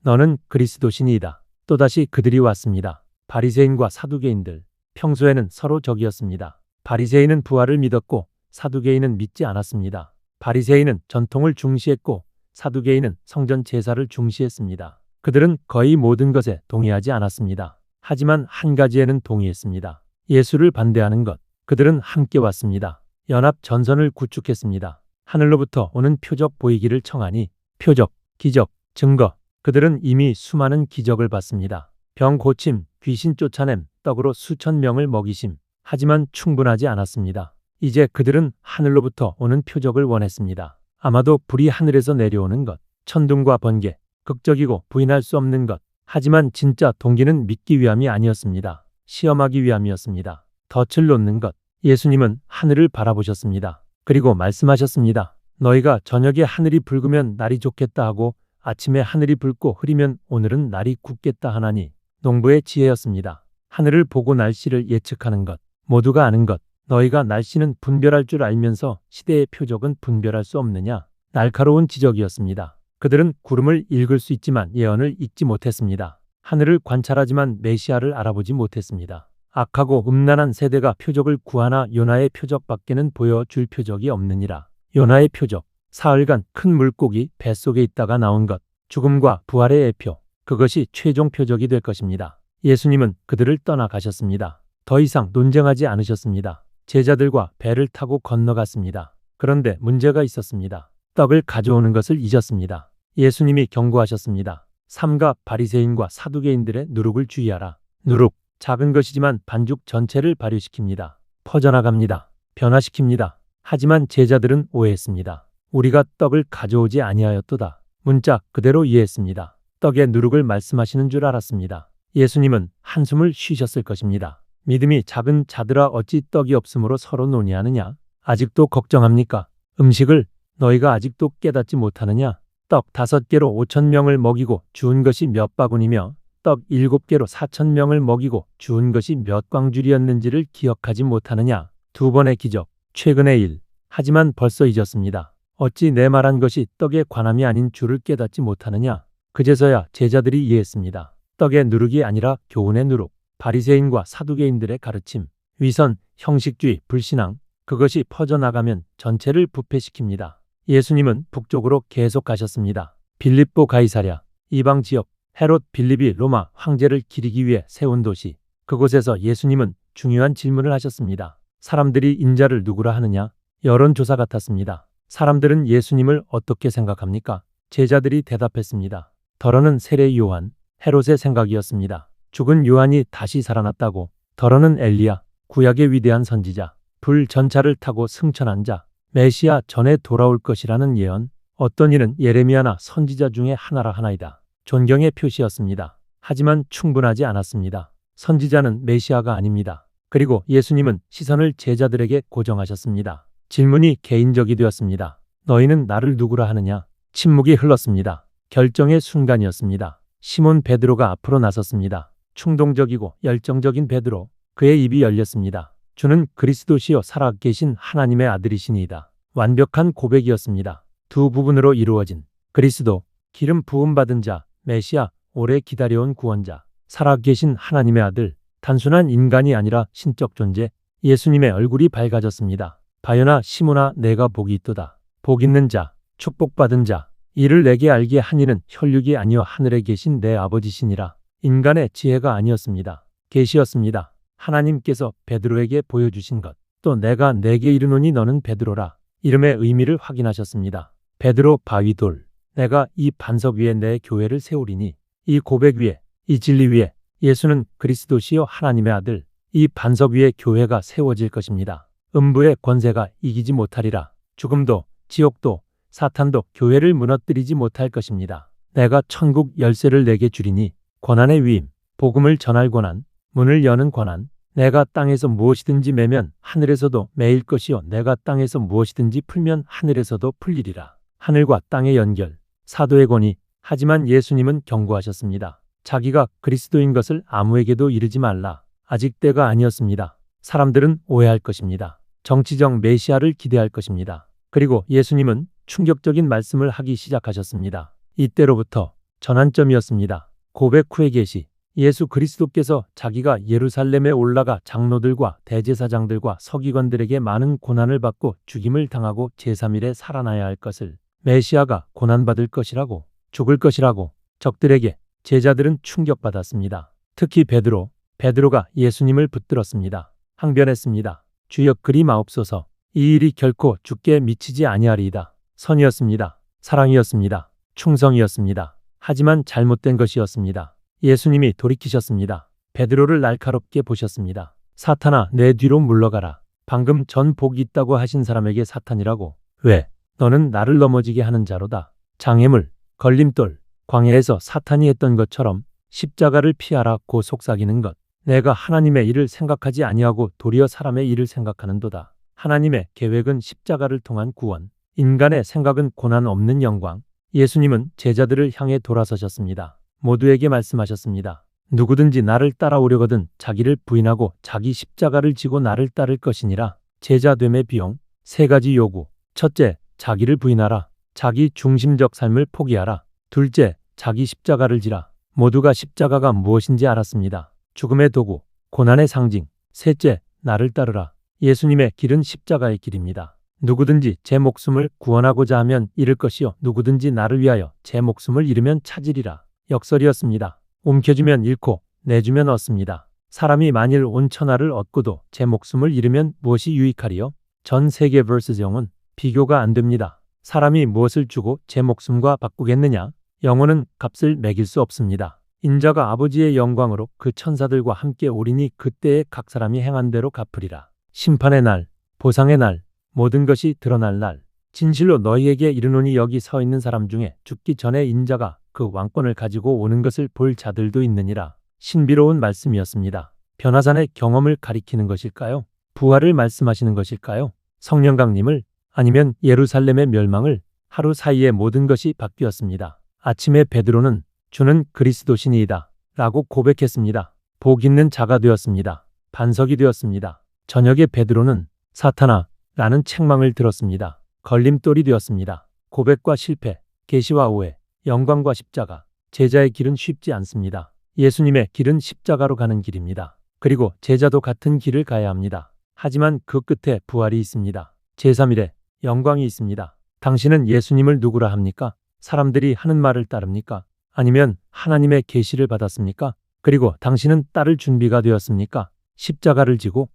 너는 그리스도시니이다. 또다시 그들이 왔습니다. 바리새인과 사두개인들. 평소에는 서로 적이었습니다. 바리새인은 부활을 믿었고 사두개인은 믿지 않았습니다. 바리새인은 전통을 중시했고 사두개인은 성전 제사를 중시했습니다. 그들은 거의 모든 것에 동의하지 않았습니다. 하지만 한 가지에는 동의했습니다. 예수를 반대하는 것. 그들은 함께 왔습니다. 연합 전선을 구축했습니다. 하늘로부터 오는 표적 보이기를 청하니 표적, 기적, 증거. 그들은 이미 수많은 기적을 봤습니다. 병 고침, 귀신 쫓아냄, 떡으로 수천 명을 먹이심. 하지만 충분하지 않았습니다. 이제 그들은 하늘로부터 오는 표적을 원했습니다. 아마도 불이 하늘에서 내려오는 것, 천둥과 번개, 극적이고 부인할 수 없는 것. 하지만 진짜 동기는 믿기 위함이 아니었습니다. 시험하기 위함이었습니다. 덫을 놓는 것. 예수님은 하늘을 바라보셨습니다. 그리고 말씀하셨습니다. 너희가 저녁에 하늘이 붉으면 날이 좋겠다 하고 아침에 하늘이 붉고 흐리면 오늘은 날이 굳겠다 하나니. 농부의 지혜였습니다. 하늘을 보고 날씨를 예측하는 것. 모두가 아는 것. 너희가 날씨는 분별할 줄 알면서 시대의 표적은 분별할 수 없느냐. 날카로운 지적이었습니다. 그들은 구름을 읽을 수 있지만 예언을 읽지 못했습니다. 하늘을 관찰하지만 메시아를 알아보지 못했습니다. 악하고 음란한 세대가 표적을 구하나 요나의 표적밖에는 보여줄 표적이 없느니라. 요나의 표적. 사흘간 큰 물고기 뱃속에 있다가 나온 것. 죽음과 부활의 예표. 그것이 최종 표적이 될 것입니다. 예수님은 그들을 떠나가셨습니다. 더 이상 논쟁하지 않으셨습니다. 제자들과 배를 타고 건너갔습니다. 그런데 문제가 있었습니다. 떡을 가져오는 것을 잊었습니다. 예수님이 경고하셨습니다. 삼가 바리새인과 사두개인들의 누룩을 주의하라. 누룩. 작은 것이지만 반죽 전체를 발효시킵니다. 퍼져나갑니다. 변화시킵니다. 하지만 제자들은 오해했습니다. 우리가 떡을 가져오지 아니하였도다. 문자 그대로 이해했습니다. 떡의 누룩을 말씀하시는 줄 알았습니다. 예수님은 한숨을 쉬셨을 것입니다. 믿음이 작은 자들아 어찌 떡이 없으므로 서로 논의하느냐? 아직도 걱정합니까? 음식을 너희가 아직도 깨닫지 못하느냐? 떡 5개로 5,000명을 먹이고 주운 것이 몇 바구니며 떡 7개로 4,000명을 먹이고 주운 것이 몇 광줄이었는지를 기억하지 못하느냐? 2번의 기적, 최근의 일. 하지만 벌써 잊었습니다. 어찌 내 말한 것이 떡의 관함이 아닌 줄을 깨닫지 못하느냐? 그제서야 제자들이 이해했습니다. 떡의 누룩이 아니라 교훈의 누룩. 바리새인과 사두개인들의 가르침, 위선, 형식주의, 불신앙. 그것이 퍼져나가면 전체를 부패시킵니다. 예수님은 북쪽으로 계속 가셨습니다. 빌립보 가이사랴, 이방 지역, 헤롯 빌립이 로마 황제를 기리기 위해 세운 도시. 그곳에서 예수님은 중요한 질문을 하셨습니다. 사람들이 인자를 누구라 하느냐? 여론조사 같았습니다. 사람들은 예수님을 어떻게 생각합니까? 제자들이 대답했습니다. 더러는 세례 요한. 헤롯의 생각이었습니다. 죽은 요한이 다시 살아났다고. 더러는 엘리야, 구약의 위대한 선지자. 불 전차를 타고 승천한 자. 메시아 전에 돌아올 것이라는 예언. 어떤 이는 예레미야나 선지자 중에 하나라 하나이다. 존경의 표시였습니다. 하지만 충분하지 않았습니다. 선지자는 메시아가 아닙니다. 그리고 예수님은 시선을 제자들에게 고정하셨습니다. 질문이 개인적이 되었습니다. 너희는 나를 누구라 하느냐? 침묵이 흘렀습니다. 결정의 순간이었습니다. 시몬 베드로가 앞으로 나섰습니다. 충동적이고 열정적인 베드로. 그의 입이 열렸습니다. 주는 그리스도시요 살아계신 하나님의 아들이시니이다. 완벽한 고백이었습니다. 두 부분으로 이루어진 그리스도, 기름 부음받은 자, 메시아, 오래 기다려온 구원자, 살아계신 하나님의 아들, 단순한 인간이 아니라 신적 존재. 예수님의 얼굴이 밝아졌습니다. 바요나 시몬아 내가 복이 있도다. 복 있는 자, 축복받은 자. 이를 내게 알게 한 이는 혈육이 아니여 하늘에 계신 내 아버지시니라. 인간의 지혜가 아니었습니다. 계시였습니다. 하나님께서 베드로에게 보여주신 것. 또 내가 내게 이르노니 너는 베드로라. 이름의 의미를 확인하셨습니다. 베드로 바위돌. 내가 이 반석 위에 내 교회를 세우리니. 이 고백 위에, 이 진리 위에 예수는 그리스도시요 하나님의 아들. 이 반석 위에 교회가 세워질 것입니다. 음부의 권세가 이기지 못하리라. 죽음도, 지옥도, 사탄도 교회를 무너뜨리지 못할 것입니다. 내가 천국 열쇠를 내게 주리니. 권한의 위임, 복음을 전할 권한, 문을 여는 권한. 내가 땅에서 무엇이든지 매면 하늘에서도 매일 것이요 내가 땅에서 무엇이든지 풀면 하늘에서도 풀리리라. 하늘과 땅의 연결, 사도의 권위. 하지만 예수님은 경고하셨습니다. 자기가 그리스도인 것을 아무에게도 이르지 말라. 아직 때가 아니었습니다. 사람들은 오해할 것입니다. 정치적 메시아를 기대할 것입니다. 그리고 예수님은 충격적인 말씀을 하기 시작하셨습니다. 이때로부터 전환점이었습니다. 고백 후의 계시. 예수 그리스도께서 자기가 예루살렘에 올라가 장로들과 대제사장들과 서기관들에게 많은 고난을 받고 죽임을 당하고 제3일에 살아나야 할 것을, 메시아가 고난받을 것이라고, 죽을 것이라고 적들에게, 제자들은 충격받았습니다. 특히 베드로가 예수님을 붙들었습니다. 항변했습니다. 주여 그리 마옵소서. 이 일이 결코 주께 미치지 아니하리이다. 선이었습니다. 사랑이었습니다. 충성이었습니다. 하지만 잘못된 것이었습니다. 예수님이 돌이키셨습니다. 베드로를 날카롭게 보셨습니다. 사탄아, 내 뒤로 물러가라. 방금 전 복이 있다고 하신 사람에게 사탄이라고. 왜? 너는 나를 넘어지게 하는 자로다. 장애물, 걸림돌, 광야에서 사탄이 했던 것처럼 십자가를 피하라고 속삭이는 것. 내가 하나님의 일을 생각하지 아니하고 도리어 사람의 일을 생각하는도다. 하나님의 계획은 십자가를 통한 구원, 인간의 생각은 고난 없는 영광. 예수님은 제자들을 향해 돌아서셨습니다. 모두에게 말씀하셨습니다. 누구든지 나를 따라오려거든 자기를 부인하고 자기 십자가를 지고 나를 따를 것이니라. 제자됨의 비용, 3가지 요구. 첫째, 자기를 부인하라. 자기 중심적 삶을 포기하라. 둘째, 자기 십자가를 지라. 모두가 십자가가 무엇인지 알았습니다. 죽음의 도구, 고난의 상징. 셋째, 나를 따르라. 예수님의 길은 십자가의 길입니다. 누구든지 제 목숨을 구원하고자 하면 잃을 것이요 누구든지 나를 위하여 제 목숨을 잃으면 찾으리라. 역설이었습니다. 움켜쥐면 잃고 내주면 얻습니다. 사람이 만일 온 천하를 얻고도 제 목숨을 잃으면 무엇이 유익하리요? 전 세계 vs 영혼, 비교가 안 됩니다. 사람이 무엇을 주고 제 목숨과 바꾸겠느냐? 영혼은 값을 매길 수 없습니다. 인자가 아버지의 영광으로 그 천사들과 함께 오리니 그때에 각 사람이 행한 대로 갚으리라. 심판의 날, 보상의 날, 모든 것이 드러날 날. 진실로 너희에게 이르노니 여기 서 있는 사람 중에 죽기 전에 인자가 그 왕권을 가지고 오는 것을 볼 자들도 있느니라. 신비로운 말씀이었습니다. 변화산의 경험을 가리키는 것일까요? 부활을 말씀하시는 것일까요? 성령강림을, 아니면 예루살렘의 멸망을? 하루 사이에 모든 것이 바뀌었습니다. 아침에 베드로는 주는 그리스도시니이다 라고 고백했습니다. 복 있는 자가 되었습니다. 반석이 되었습니다. 저녁에 베드로는 사탄아 라는 책망을 들었습니다. 걸림돌이 되었습니다. 고백과 실패, 계시와 오해, 영광과 십자가. 제자의 길은 쉽지 않습니다. 예수님의 길은 십자가로 가는 길입니다. 그리고 제자도 같은 길을 가야 합니다. 하지만 그 끝에 부활이 있습니다. 제3일에 영광이 있습니다. 당신은 예수님을 누구라 합니까? 사람들이 하는 말을 따릅니까? 아니면 하나님의 계시를 받았습니까? 그리고 당신은 따를 준비가 되었습니까? 십자가를 지고